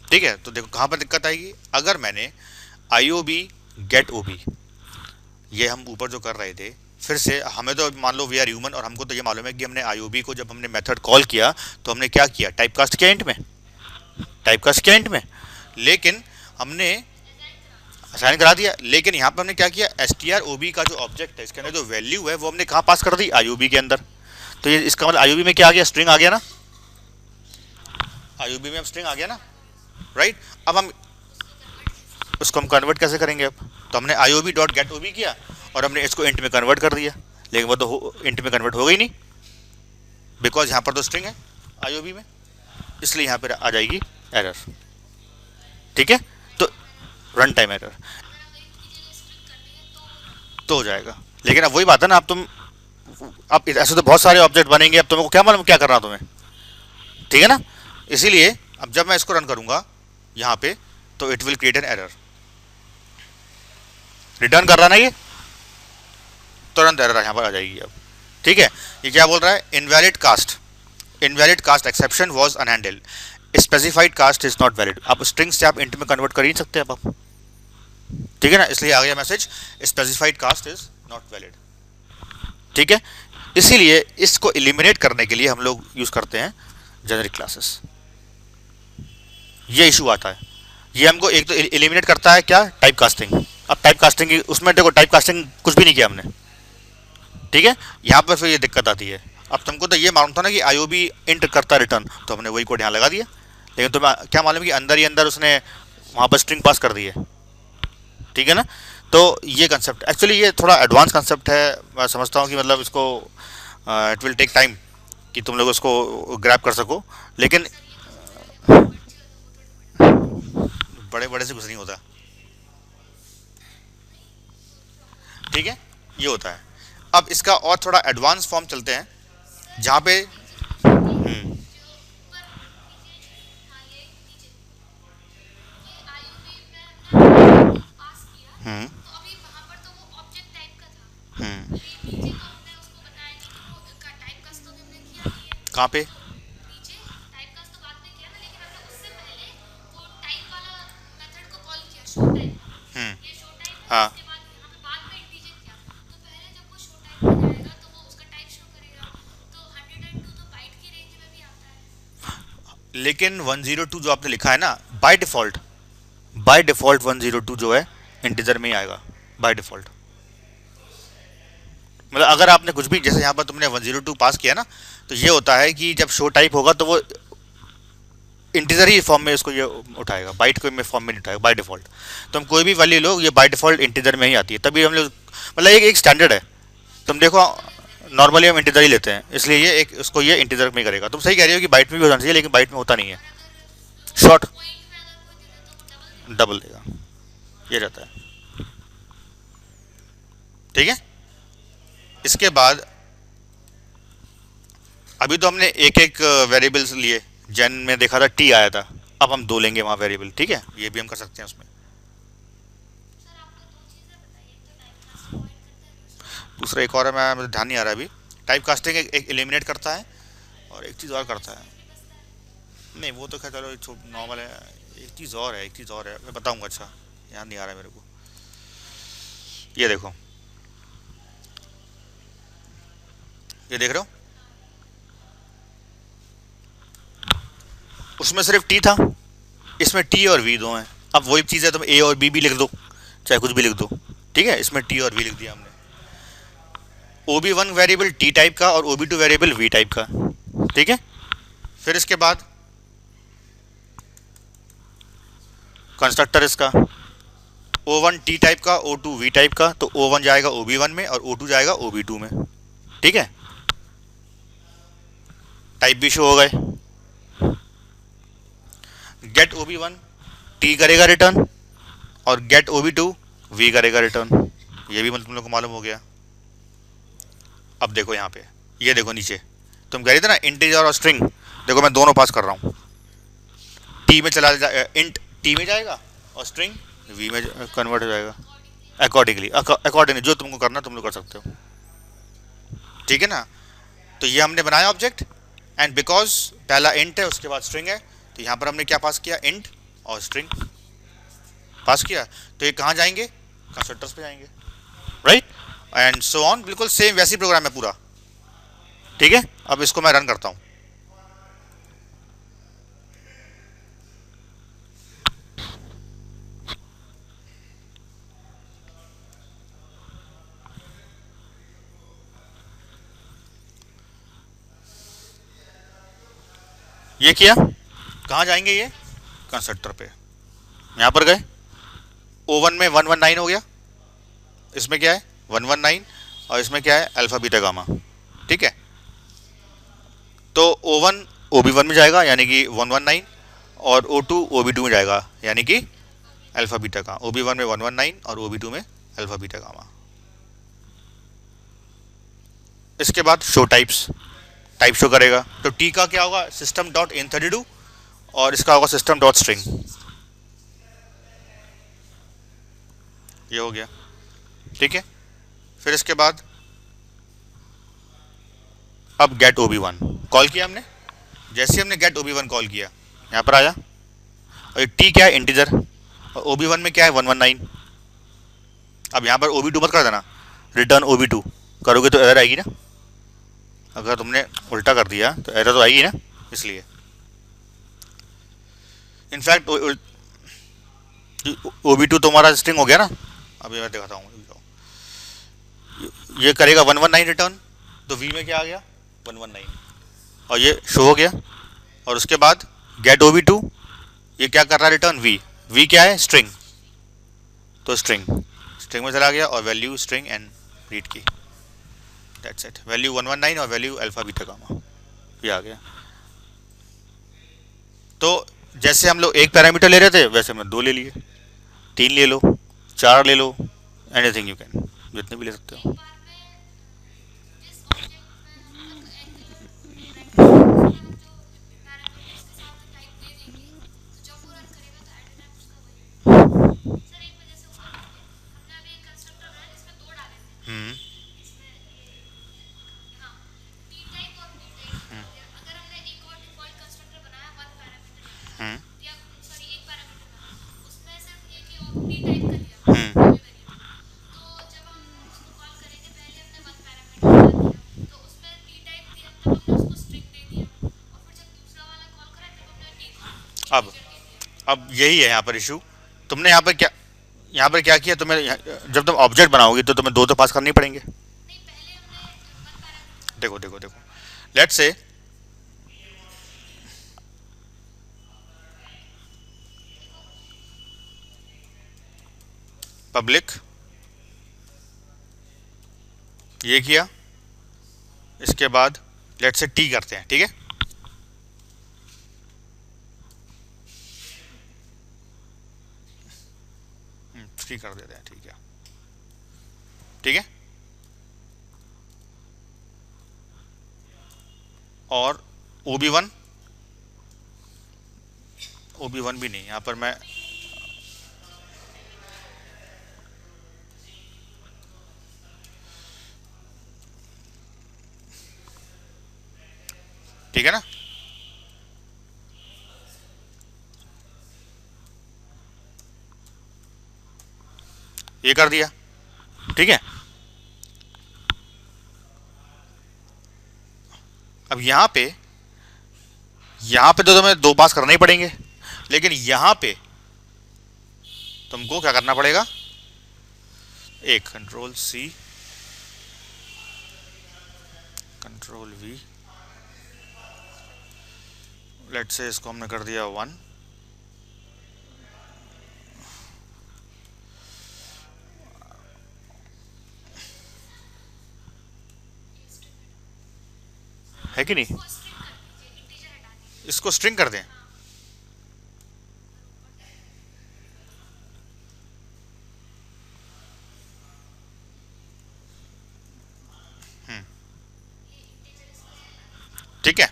ठीक है। तो देखो कहाँ पर दिक्कत आएगी, अगर मैंने IOB गेट OB ये हम ऊपर जो कर रहे थे, फिर से हमें तो मान लो वी आर ह्यूमन और हमको तो ये मालूम है कि हमने IOB को जब हमने मेथड कॉल किया तो हमने क्या किया, टाइपकास्ट किया इंट में, लेकिन हमने असाइन करा दिया, लेकिन यहाँ पर हमने क्या किया, strOb का जो ऑब्जेक्ट है इसके अंदर जो वैल्यू है वो हमने कहाँ पास कर दी, IOB के अंदर। तो ये इसका मतलब IOB में क्या आ गया, स्ट्रिंग आ गया ना, IOB में अब स्ट्रिंग आ गया ना, राइट। अब हम उसको हम कन्वर्ट कैसे करेंगे, अब तो हमने IOB डॉट गेट OB किया और हमने इसको इंट में कन्वर्ट कर दिया, लेकिन वो तो इंट में कन्वर्ट हो गई नहीं, बिकॉज यहाँ पर तो स्ट्रिंग है IOB में, इसलिए यहाँ पर आ जाएगी एरर। ठीक है, तो रन टाइम एरर तो हो जाएगा। लेकिन अब वही बात है ना, अब ऐसे तो बहुत सारे ऑब्जेक्ट बनेंगे, अब तुमको क्या मालूम क्या करना तुम्हें, ठीक है ना। इसीलिए अब जब मैं इसको रन करूंगा यहाँ पे, तो it will create an error, return कर रहा ना ये, तुरंत एरर यहाँ पर आ जाएगी अब। ठीक है, ये क्या बोल रहा है, invalid cast exception was unhandled, specified cast is not valid. आप स्ट्रिंग से आप इंट में कन्वर्ट कर ही नहीं सकते अब आप, ठीक है ना, इसलिए आ गया message specified cast is not valid. ठीक है, इसीलिए इसको एलिमिनेट करने के लिए हम लोग यूज करते हैं जेनेरिक क्लासेस। ये इशू आता है, ये हमको एक तो एलिमिनेट करता है क्या, टाइप कास्टिंग। अब टाइप कास्टिंग की उसमें देखो, टाइप कास्टिंग कुछ भी नहीं किया हमने, ठीक है, यहाँ पर फिर ये दिक्कत आती है। अब तुमको तो ये मालूम था ना कि IOB इंट करता रिटर्न, तो हमने वही कोड यहाँ लगा दिया, लेकिन तुम्हें क्या मालूम कि अंदर ही अंदर उसने वहाँ पर स्ट्रिंग पास कर दी है। ठीक है ना, तो ये कंसेप्ट एक्चुअली ये थोड़ा एडवांस कंसेप्ट है, मैं समझता हूँ कि मतलब इसको इट विल टेक टाइम कि तुम लोग उसको ग्रैब कर सको, लेकिन बड़े बड़े से कुछ नहीं होता। ठीक है, ये होता है। अब इसका और थोड़ा एडवांस फॉर्म चलते हैं, जहाँ पे हम्म हम्म कहाँ पे, हम्म हाँ लेकिन 102 जो आपने लिखा है ना, बाय डिफॉल्ट 102 जो है इंटीजर में ही आएगा बाय डिफॉल्ट। मतलब अगर आपने कुछ भी, जैसे यहाँ पर तुमने 102 पास किया ना, तो ये होता है कि जब शो टाइप होगा तो वो इंटीजर ही फॉर्म में इसको ये उठाएगा, बाइट को में फॉर्म में नहीं उठाएगा बाय डिफॉल्ट। तो हम कोई भी वैल्यू लो, ये बाय डिफॉल्ट इंटीजर में ही आती है, तभी हम लोग मतलब एक स्टैंडर्ड है। तुम देखो नॉर्मली हम इंटीजर ही लेते हैं, इसलिए ये एक उसको ये इंटीजर में ही करेगा। तुम सही कह रही हो कि बाइट में भी होना चाहिए, लेकिन बाइट में होता नहीं है, शॉर्ट डबल देगा, ये रहता है। ठीक है, इसके बाद अभी तो हमने एक एक वेरिएबल्स लिए, जेन में देखा था टी आया था, अब हम दो लेंगे वहाँ वेरिएबल। ठीक है, ये भी हम कर सकते हैं उसमें। दूसरा एक और है, मैं मुझे ध्यान नहीं आ रहा अभी। टाइप कास्टिंग एक एलिमिनेट करता है और एक चीज़ और करता है, नहीं वो तो खैर चलो नॉर्मल है। एक चीज़ और है, मैं बताऊंगा। अच्छा, याद नहीं आ रहा है मेरे को। ये देखो, ये देख रहे हो, उसमें सिर्फ टी था, इसमें टी और वी दो हैं। अब वही चीज़ है, तुम ए और बी भी लिख दो, चाहे कुछ भी लिख दो। ठीक है, इसमें टी और वी लिख दिया हमने। OB1 वेरिएबल टी टाइप का और OB2 वेरिएबल वी टाइप का। ठीक है, फिर इसके बाद कंस्ट्रक्टर इसका O1 टी टाइप का, O2 वी टाइप का, तो O1 जाएगा OB1 में और O2 जाएगा OB2 में। ठीक है, टाइप भी शो हो गए। गेट OB1 टी करेगा रिटर्न और गेट OB2 वी करेगा रिटर्न, ये भी मतलब तुम लोग को मालूम हो गया। अब देखो यहाँ पे, ये देखो नीचे, तुम कह रहे थे ना इंटीजर और स्ट्रिंग, देखो मैं दोनों पास कर रहा हूँ। टी में चला इंट टी में जाएगा और स्ट्रिंग वी में कन्वर्ट हो जाएगा। अकॉर्डिंगली जो तुमको करना तुम लोग कर सकते हो। ठीक है ना, तो ये हमने बनाया ऑब्जेक्ट, एंड बिकॉज पहला इंट है उसके बाद स्ट्रिंग है, तो यहाँ पर हमने क्या पास किया, इंट और स्ट्रिंग पास किया। तो ये कहाँ जाएंगे, कंस्ट्रक्टर्स पे जाएंगे, राइट, एंड सो ऑन। बिल्कुल सेम वैसी प्रोग्राम है पूरा। ठीक है, अब इसको मैं रन करता हूँ। ये किया, कहाँ जाएंगे ये, कंस्ट्रक्टर पे, यहाँ पर गए, O1 में 119 हो गया, इसमें क्या है 119, और इसमें क्या है अल्फा बीटा गामा, ठीक है। तो O1 OB1 में जाएगा यानी कि 119, और O2 OB2 में जाएगा यानी कि अल्फा बीटा का, OB1 में 119 और OB2 में अल्फा बीटा गामा। इसके बाद शो टाइप्स, टाइप शो करेगा, तो टी का क्या होगा सिस्टम डॉट इन 32, और इसका होगा सिस्टम डॉट स्ट्रिंग, ये हो गया, ठीक है। फिर इसके बाद अब गेट OB1 कॉल किया हमने, जैसे हमने गेट OB1 कॉल किया यहाँ पर आया, और ये टी क्या है इंटीजर, और OB1 में क्या है 119। अब यहाँ पर OB2 मत कर देना, रिटर्न OB2 करोगे तो एरर आएगी ना, अगर तुमने उल्टा कर दिया तो एरर तो आएगी ना, इसलिए इनफैक्ट OB2 तो हमारा स्ट्रिंग हो गया ना। अभी मैं दिखाता हूँ, ये करेगा 119 रिटर्न, तो V में क्या आ गया 119, और ये शो हो गया। और उसके बाद गेट OB2, ये क्या कर रहा है रिटर्न V क्या है स्ट्रिंग, तो स्ट्रिंग में चला गया, और वैल्यू स्ट्रिंग एंड रीड की, दैट्स इट, वैल्यू 119 और वैल्यू अल्फा बीटा गामा, ये आ गया। तो जैसे हम लोग एक पैरामीटर ले रहे थे वैसे हमने 2 ले लिए, 3 ले लो, 4 ले लो, एनीथिंग यू कैन, जितने भी ले सकते हो। हम्म हम्म हम्म अब अब यही है यहाँ पर इशू, तुमने यहाँ पर क्या किया, तुम्हें जब तुम ऑब्जेक्ट बनाओगे तो तुम्हें 2 तो पास करने ही पड़ेंगे। देखो देखो देखो, लेट्स से पब्लिक, ये किया, इसके बाद लेट्स से टी करते हैं, ठीक है। टी कर देते हैं, ठीक है, ठीक है। और OB1 भी नहीं, यहाँ पर मैं ठीक है ना, ये कर दिया, ठीक है। अब यहाँ पे तो तुम्हें 2 पास करने ही पड़ेंगे, लेकिन यहाँ पे तुमको क्या करना पड़ेगा, एक control C control V, let's say इसको हमने कर दिया 1, है कि नहीं, इसको स्ट्रिंग कर दें, ठीक है।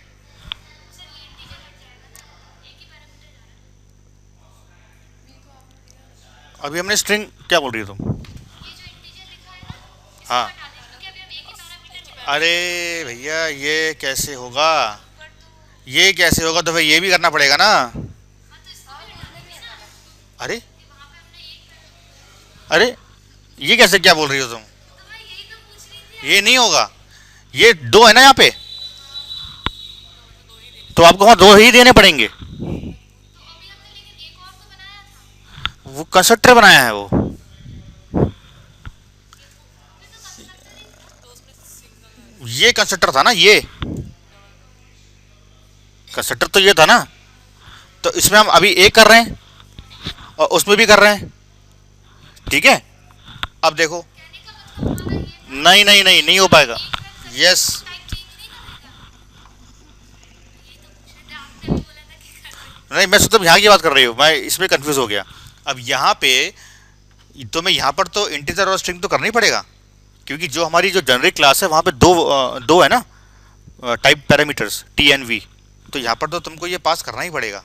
अभी हमने स्ट्रिंग, क्या बोल रही हो तुम, हाँ, अरे भैया ये कैसे होगा, ये कैसे होगा, तो भाई ये भी करना पड़ेगा ना। अरे अरे ये कैसे, क्या बोल रही हो तुम, ये नहीं होगा, ये 2 है ना यहाँ पे, तो आपको वहां 2 ही देने पड़ेंगे, वो कंस्ट्रक्टर बनाया है वो, ये कंस्ट्रक्टर था ना, ये कंस्ट्रक्टर तो ये था ना, तो इसमें हम अभी एक कर रहे हैं और उसमें भी कर रहे हैं, ठीक है। अब देखो, नहीं नहीं नहीं नहीं हो पाएगा। यस, नहीं मैं तो यहाँ की बात कर रही हूँ, मैं इसमें कंफ्यूज हो गया। अब यहाँ पे तो मैं यहाँ पर तो इंटीजर और स्ट्रिंग तो करना ही पड़ेगा, क्योंकि जो हमारी जो जनरिक क्लास है वहाँ पे दो है ना type parameters T N V, तो यहाँ पर तो तुमको ये पास करना ही पड़ेगा।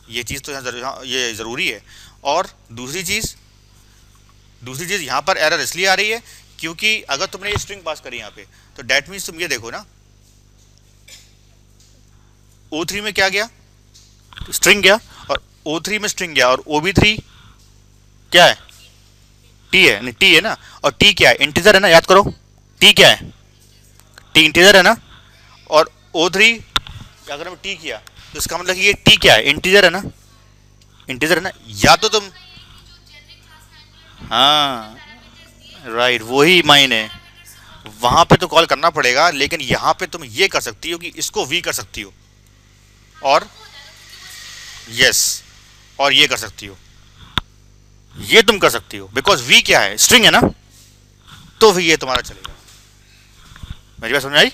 ये चीज़ तो ये ज़रूरी है। और दूसरी चीज़ यहाँ पर एरर इसलिए आ रही है क्योंकि अगर तुमने ये स्ट्रिंग पास करी यहाँ पे, तो डैट मीन्स तुम ये देखो ना, O3 में क्या गया, स्ट्रिंग गया, और O3 में स्ट्रिंग गया, और OB3 क्या है, टी है, नहीं टी है ना, और टी क्या है, इंटीजर है ना, याद करो टी क्या है, टी इंटीजर है ना, और O3 अगर हम टी किया तो इसका मतलब ये टी क्या है, इंटीजर है ना, इंटीजर है ना, या तो तुम, हाँ राइट, वही मायने, वहां पे तो कॉल करना पड़ेगा, लेकिन यहाँ पे तुम ये कर सकती हो कि इसको वी कर सकती हो, और यस, और ये कर सकती हो, ये तुम कर सकती हो, बिकॉज वी क्या है, स्ट्रिंग है ना, तो भी ये तुम्हारा चलेगा। मेरी बात समझ आई?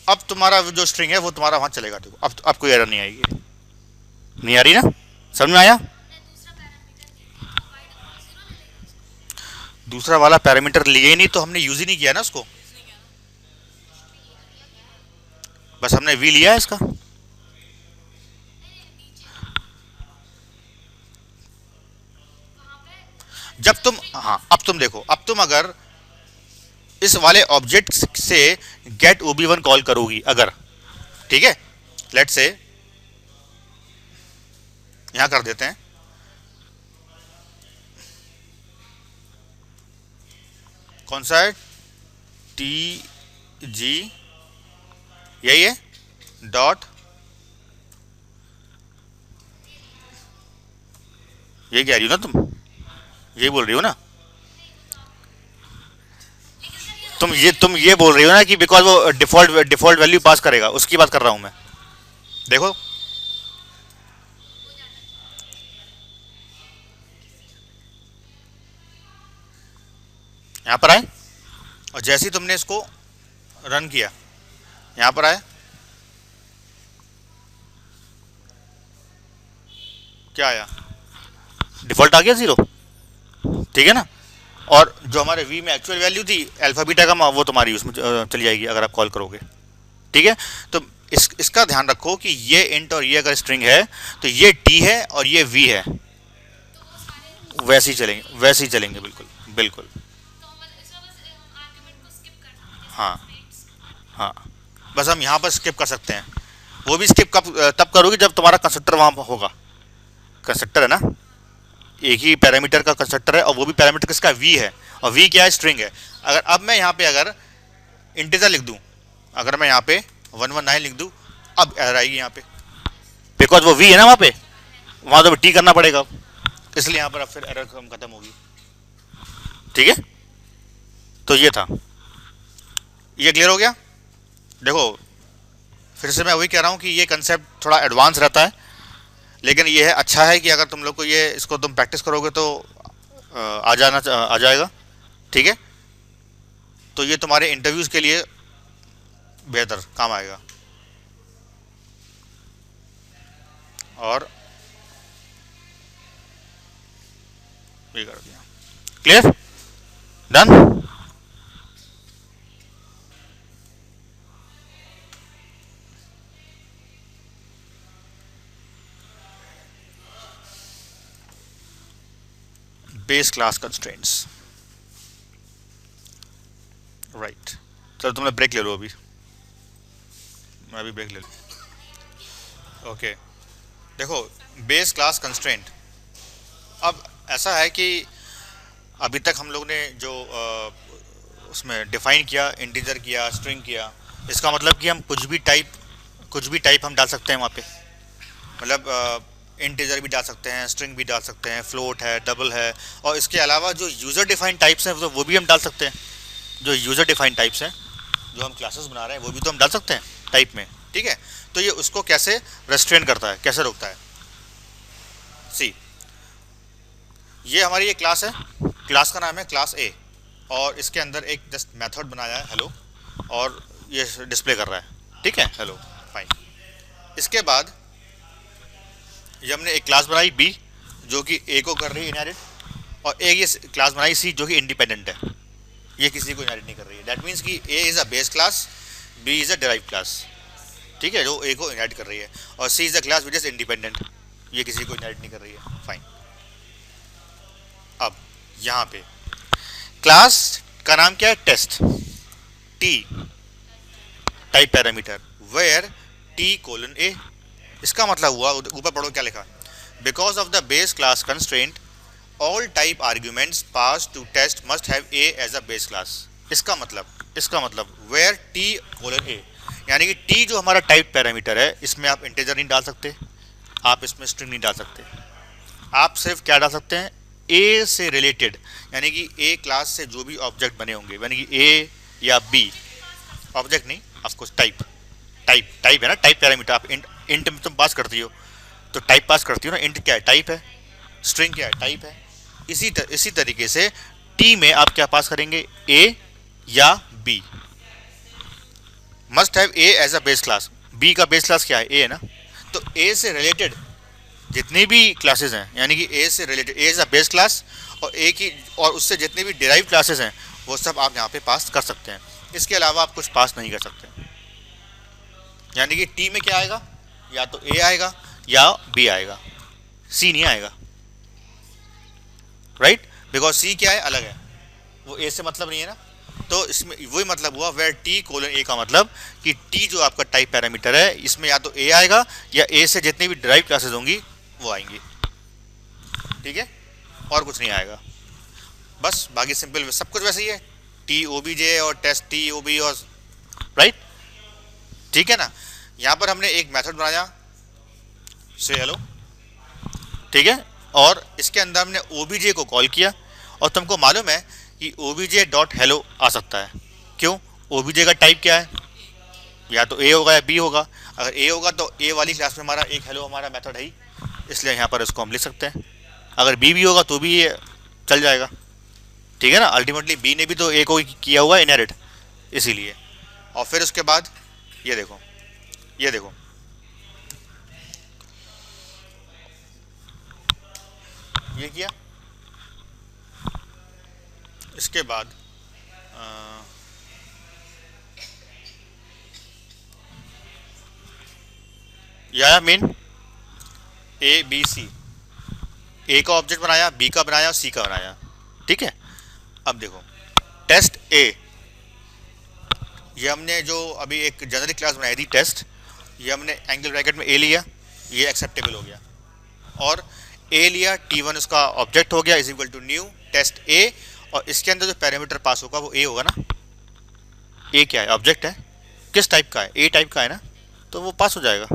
अब तुम्हारा जो स्ट्रिंग है वो तुम्हारा वहां चलेगा, देखो अब कोई एरर नहीं आएगी, नहीं आ रही ना, समझ में आया? दूसरा वाला पैरामीटर लिए ही नहीं तो हमने यूज ही नहीं किया ना उसको, बस हमने वी लिया है इसका। जब तुम, हाँ अब तुम देखो, अब तुम अगर इस वाले ऑब्जेक्ट से गेट OB1 कॉल करोगी अगर, ठीक है, लेट से यहां कर देते हैं, कौन सा है, TG, यही है, डॉट, ये कह रही हो ना तुम, यही बोल रही हो ना तुम ये बोल रही हो ना कि बिकॉज वो डिफॉल्ट वैल्यू पास करेगा, उसकी बात कर रहा हूं मैं। देखो यहां पर आए, और जैसे ही तुमने इसको रन किया, यहां पर आए, क्या आया, डिफॉल्ट आ गया 0, ठीक है ना, और जो हमारे वी में एक्चुअल वैल्यू थी अल्फा बीटा का, वो तुम्हारी उसमें चली जाएगी अगर आप कॉल करोगे, ठीक है। तो इसका ध्यान रखो कि ये इंट और ये अगर स्ट्रिंग है तो ये टी है और ये वी है, वैसे ही चलेंगे, बिल्कुल बिल्कुल। हाँ हाँ, बस हम यहाँ पर स्किप कर सकते हैं, वो भी स्किप कब तब करोगे जब तुम्हारा कंस्ट्रक्टर वहाँ होगा, कंस्ट्रक्टर है ना, एक ही पैरामीटर का कंस्ट्रक्टर है, और वो भी पैरामीटर किसका, वी है, और वी क्या है, स्ट्रिंग है। अगर अब मैं यहाँ पे अगर इंटीजर लिख दूँ, अगर मैं यहाँ पे 119 लिख दूँ, अब एरर आएगी यहाँ पे, बिकॉज वो वी है ना, वहाँ तो टी करना पड़ेगा, इसलिए यहाँ पर अब फिर एरर खत्म होगी, ठीक है। तो ये था, ये क्लियर हो गया। देखो फिर से मैं वही कह रहा हूँ कि ये कंसेप्ट थोड़ा एडवांस रहता है, लेकिन ये है, अच्छा है कि अगर तुम लोग को ये इसको तुम प्रैक्टिस करोगे तो आ जाएगा, ठीक है। तो ये तुम्हारे इंटरव्यूज़ के लिए बेहतर काम आएगा। और ये कर दिया, clear, done. Base class constraints, right. चलो तुमने ब्रेक ले लो, अभी मैं भी ब्रेक ले लूँ, ओके। देखो बेस क्लास कंस्ट्रेंट, अब ऐसा है कि अभी तक हम लोग ने जो उसमें डिफाइन किया, इंटीजर किया, स्ट्रिंग किया, इसका मतलब कि हम कुछ भी टाइप हम डाल सकते हैं वहाँ पे, मतलब इंटीजर भी डाल सकते हैं, स्ट्रिंग भी डाल सकते हैं, फ्लोट है, डबल है, और इसके अलावा जो यूज़र डिफाइन टाइप्स हैं वो भी हम डाल सकते हैं, जो यूज़र डिफाइन टाइप्स हैं जो हम क्लासेस बना रहे हैं वो भी तो हम डाल सकते हैं टाइप में, ठीक है। तो ये उसको कैसे रेस्ट्रेन करता है, कैसे रोकता है। सी, ये हमारी एक क्लास है, क्लास का नाम है क्लास ए, और इसके अंदर एक जस्ट मेथड बनाया है हेलो, और ये डिस्प्ले कर रहा है, ठीक है, हेलो, फाइन। इसके बाद ये हमने एक क्लास बनाई बी जो कि ए को कर रही है इनहेरिट, और एक ये क्लास बनाई सी जो कि इंडिपेंडेंट है, ये किसी को इनहेरिट नहीं कर रही है। दैट मीन्स कि A is a base class, B is a derive class, ठीक है, जो ए को इनहेरिट कर रही है, और C is a class which is independent, ये किसी को इनहेरिट नहीं कर रही है, फाइन। अब यहाँ पे क्लास का नाम क्या है, test, T type parameter, where T colon A. इसका मतलब हुआ, ऊपर पढ़ो क्या लिखा, because of the base class constraint all type arguments pass to test must have A as a base class. इसका मतलब वेयर टी कोलन ए, यानी कि टी जो हमारा टाइप पैरामीटर है, इसमें आप इंटीजर नहीं डाल सकते, आप इसमें स्ट्रिंग नहीं डाल सकते, आप सिर्फ क्या डाल सकते हैं, ए से रिलेटेड, यानी कि ए क्लास से जो भी ऑब्जेक्ट बने होंगे, यानी कि ए या बी, ऑब्जेक्ट नहीं, ऑफकोर्स टाइप, टाइप है ना, टाइप पैरामीटर। आप इंट में तुम पास करती हो तो टाइप पास करती हो ना, इंट क्या है, टाइप है, स्ट्रिंग क्या है, टाइप है। इसी तरीके से टी में आप क्या पास करेंगे, ए या B, must have A as a base class. B का बेस क्लास क्या है, ए है ना, तो ए से रिलेटेड जितनी भी क्लासेस हैं, यानी कि ए से related, A is a base class, और ए की और उससे जितने भी डिराइव क्लासेस हैं वो सब आप यहाँ पे पास कर सकते हैं। इसके अलावा आप कुछ पास नहीं कर सकते। यानी कि टी में क्या आएगा, या तो ए आएगा या बी आएगा, सी नहीं आएगा, राइट, बिकॉज सी क्या है, अलग है, वो ए से मतलब नहीं है ना। तो इसमें वही मतलब हुआ वेयर टी कोलन ए, का मतलब कि टी जो आपका टाइप पैरामीटर है, इसमें या तो ए आएगा या ए से जितनी भी डिराइव क्लासेस होंगी वो आएंगी, ठीक है, और कुछ नहीं आएगा। बस बाकी सिंपल सब कुछ वैसे ही है, टी ओ बी जे और टेस्ट टी ओ बी, और राइट, ठीक है ना। यहाँ पर हमने एक मेथड बनाया से हेलो, ठीक है, और इसके अंदर हमने ओ बी जे को कॉल किया, और तुमको मालूम है कि O B J dot hello आ सकता है, क्यों, ओ बी जे का टाइप क्या है, या तो ए होगा या बी होगा। अगर ए होगा तो ए वाली क्लास में हमारा एक हेलो हमारा मेथड है ही, इसलिए यहाँ पर इसको हम लिख सकते हैं। अगर बी भी होगा तो भी ये चल जाएगा, ठीक है ना, अल्टीमेटली बी ने भी तो ए को किया हुआ इनहेरिट, इसीलिए। और फिर उसके बाद ये देखो, ये देखो, ये किया, इसके बाद यह मेन ए बी सी, ए का ऑब्जेक्ट बनाया, बी का बनाया, सी का बनाया, ठीक है। अब देखो टेस्ट ए, ये हमने जो अभी एक जनरिक क्लास बनाई थी टेस्ट, ये हमने एंगल ब्रैकेट में ए लिया, ये एक्सेप्टेबल हो गया, और ए लिया, टी1 उसका ऑब्जेक्ट हो गया, is equal to new test A, और इसके अंदर जो पैरामीटर पास होगा वो ए होगा ना, ए क्या है, ऑब्जेक्ट है, किस टाइप का है, ए टाइप का है ना, तो वो पास हो जाएगा,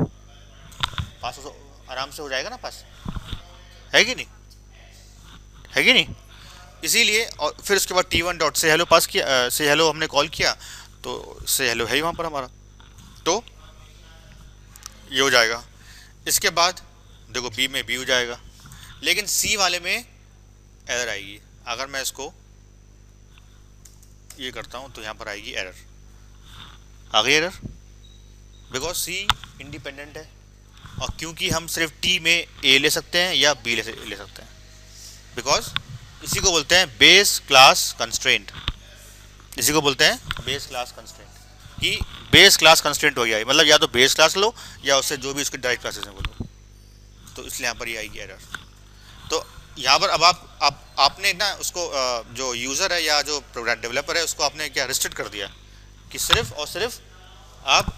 पास हो, आराम से हो जाएगा ना पास, है कि नहीं, है कि नहीं। इसीलिए, और फिर उसके बाद टी1 डॉट से हेलो पास किया, से हेलो हमने कॉल किया, तो से हेलो है ही वहाँ पर हमारा, तो ये हो जाएगा। इसके बाद देखो बी में बी हो जाएगा, लेकिन सी वाले में एरर आएगी। अगर मैं इसको ये करता हूँ तो यहाँ पर आएगी एरर, आ गई एरर, बिकॉज सी इंडिपेंडेंट है, और क्योंकि हम सिर्फ टी में ए ले सकते हैं या बी ले सकते हैं, बिकॉज इसी को बोलते हैं बेस क्लास कंस्ट्रेंट, इसी को बोलते हैं बेस क्लास कंस्ट्रेंट, कि बेस क्लास कंस्ट्रेंट हो गया है, मतलब या तो बेस क्लास लो या उससे जो भी उसके डायरेक्ट क्लासेस हैं वो लो, तो इसलिए यहाँ पर ये आएगी एरर। तो यहाँ पर अब आपने ना उसको जो यूज़र है या जो प्रोग्राम डेवलपर है उसको आपने क्या रिस्ट्रिक्ट कर दिया कि सिर्फ और सिर्फ आप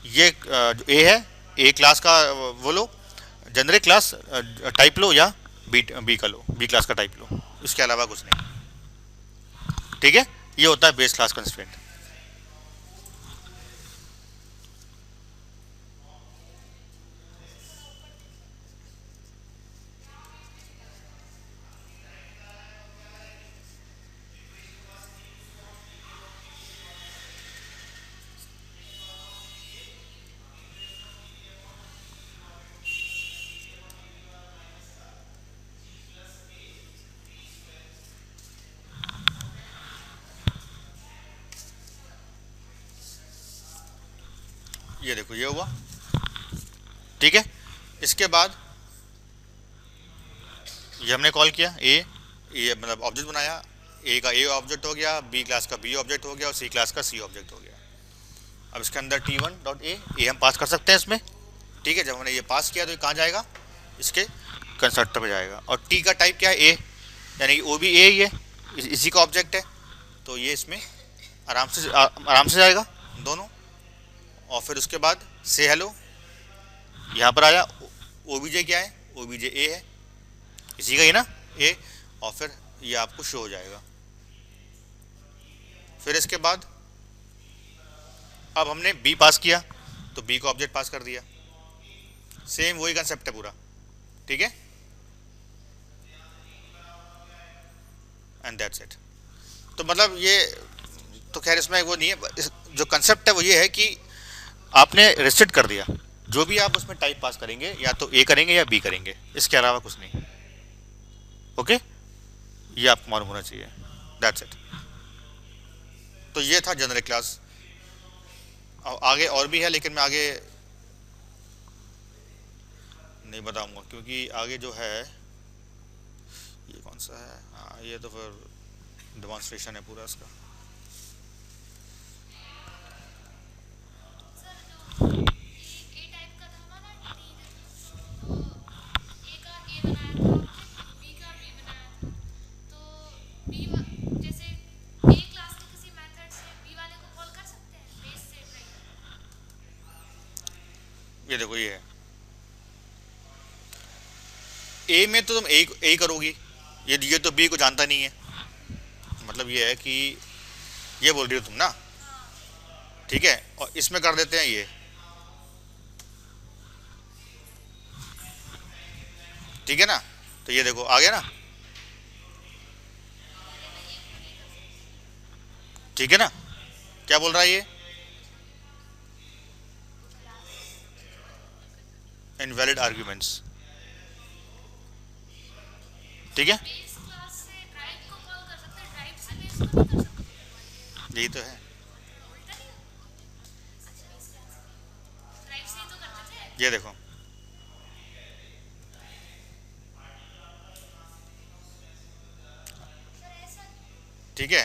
ये जो ए है, ए क्लास का वो लो, जेनरिक क्लास टाइप लो, या बी का लो, बी क्लास का टाइप लो, इसके अलावा कुछ नहीं, ठीक है। ये होता है बेस क्लास कंस्ट्रेंट। ये देखो ये हुआ, ठीक है। इसके बाद ये हमने कॉल किया ए, ये मतलब ऑब्जेक्ट बनाया, ए का ए ऑब्जेक्ट हो गया, बी क्लास का बी ऑब्जेक्ट हो गया और सी क्लास का सी ऑब्जेक्ट हो गया। अब इसके अंदर टी1 डॉट ए हम पास कर सकते हैं इसमें, ठीक है। जब हमने ये पास किया तो ये कहाँ जाएगा, इसके कंस्ट्रक्टर पे जाएगा। और टी का टाइप क्या है, ए, यानी वो भी ए ही है, इसी का ऑब्जेक्ट है, तो ये इसमें आराम से जाएगा दोनों। और फिर उसके बाद से हेलो यहाँ पर आया, ओबीजे क्या है, ओबीजे ए है, इसी का ही ना ए, और फिर ये आपको शो हो जाएगा। फिर इसके बाद अब हमने बी पास किया तो बी को ऑब्जेक्ट पास कर दिया, सेम वही कंसेप्ट है पूरा, ठीक है। And that's it. तो मतलब ये तो खैर इसमें वो नहीं है, जो कंसेप्ट है वो ये है कि आपने रिस्ट्रिक्ट कर दिया, जो भी आप उसमें टाइप पास करेंगे या तो ए करेंगे या बी करेंगे, इसके अलावा कुछ नहीं, ओके। ये आपको मालूम होना चाहिए, दैट्स इट। तो ये था जनरिक क्लास। आगे और भी है लेकिन मैं आगे नहीं बताऊंगा, क्योंकि आगे जो है ये कौन सा है, हाँ ये तो फिर डेमोन्स्ट्रेशन है पूरा इसका। ये देखो ये है, ए में तो तुम ए करोगी, ये तो बी को जानता नहीं है, मतलब ये है कि ये बोल रही हो तुम ना, ठीक है। और इसमें कर देते हैं ये, ठीक है ना। तो ये देखो आ गया ना, ठीक है ना। क्या बोल रहा है ये, इनवैलिड आर्ग्यूमेंट्स, ठीक है। यही तो है, ये देखो ठीक है,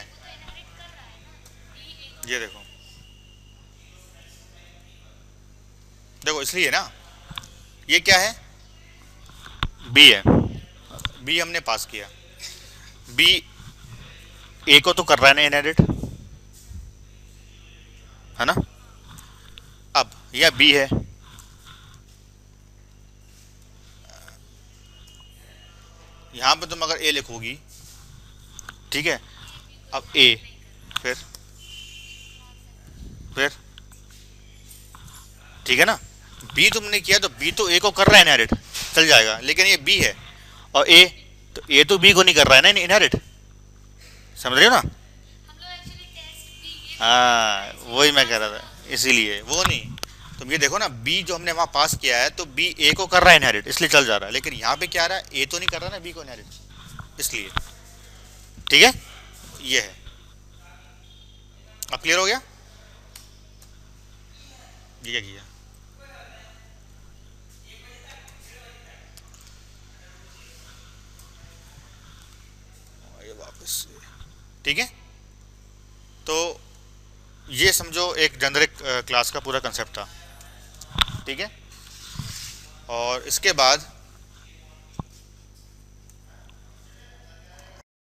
ये देखो देखो इसलिए ना, ये क्या है, बी है, बी हमने पास किया, बी ए को तो कर रहा है ना इनहेरिट, है ना। अब यह बी है, यहां पे तुम अगर ए लिखोगी, ठीक है। अब ए फिर ठीक है ना, बी तुमने किया तो बी तो ए को कर रहा है इनहेरिट, चल जाएगा, लेकिन ये बी है और ए, तो ए तो बी को नहीं कर रहा है ना इनहेरिट, समझ रहे हो ना। हाँ वही मैं कह रहा था, इसीलिए वो नहीं, तुम ये देखो ना, बी जो हमने वहां पास किया है तो बी ए को कर रहा है इनहेरिट, इसलिए चल जा रहा है, लेकिन यहाँ पे क्या आ रहा है, ए तो नहीं कर रहा ना बी को इनहेरिट, इसलिए, ठीक है। ये है, अब क्लियर हो गया, ये क्या किया, ये वापस, ठीक है। तो ये समझो एक जेनरिक क्लास का पूरा कंसेप्ट था, ठीक है। और इसके बाद